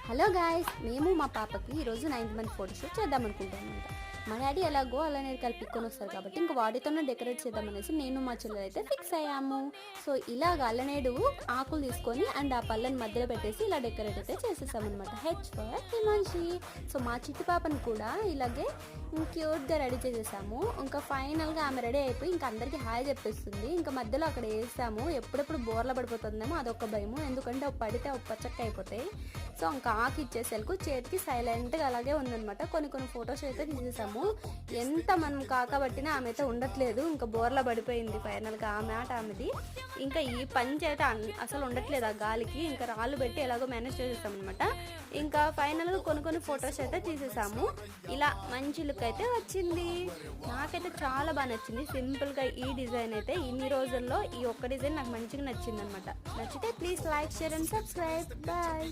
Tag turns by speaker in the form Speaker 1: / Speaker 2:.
Speaker 1: Hello guys, మేము మా పాపకి ఈరోజు 9th మంత్ ఫోటోషూట్ చేద్దాం అనుకుంటామన్నమాట. మా డాడీ ఎలాగో అలానే కలిపికొని వస్తారు కాబట్టి ఇంకా వాటితోనే డెకరేట్ చేద్దామనేసి నేను మా చెల్లెలు అయితే ఫిక్స్ అయ్యాము. సో ఇలాగ అల్లనేడు ఆకులు తీసుకొని అండ్ ఆ పళ్ళని మధ్యలో పెట్టేసి ఇలా డెకరేట్ అయితే చేసేసామన్నమాట. H for Himanshi. సో మా చిట్టి పాపని కూడా ఇలాగే క్యూట్గా రెడీ చేసేసాము. ఇంకా ఫైనల్గా ఆమె రెడీ అయిపోయి ఇంకా అందరికీ హాయ్ చెప్పేస్తుంది. ఇంకా మధ్యలో అక్కడ వేసాము, ఎప్పుడెప్పుడు బోర్ల పడిపోతుందేమో అదొక భయము, ఎందుకంటే పడితే ఒక పచ్చక్క అయిపోతాయి. సో ఇంకా ఆకు ఇచ్చేసరికి చేతికి సైలెంట్గా అలాగే ఉందనమాట. కొన్ని ఫొటోస్ అయితే తీసేసాము. ఎంత మనం కాకబట్టినా ఆమె అయితే ఉండట్లేదు, ఇంకా బోర్లా పడిపోయింది ఫైనల్గా ఆమె ఆట ఆమెది. ఇంకా ఈ పంచి అయితే అసలు ఉండట్లేదు ఆ గాలికి, ఇంకా రాళ్ళు పెట్టి ఎలాగో మేనేజ్ చేసేసాం అనమాట. ఇంకా ఫైనల్గా కొన్ని ఫొటోస్ అయితే తీసేసాము. ఇలా మంచి లుక్ అయితే వచ్చింది. నాకైతే చాలా బాగా నచ్చింది. సింపుల్గా ఈ డిజైన్ అయితే ఇన్ని రోజుల్లో ఈ ఒక్క డిజైన్ నాకు మంచిగా నచ్చింది అనమాట. నచ్చితే please like, share and subscribe. Bye.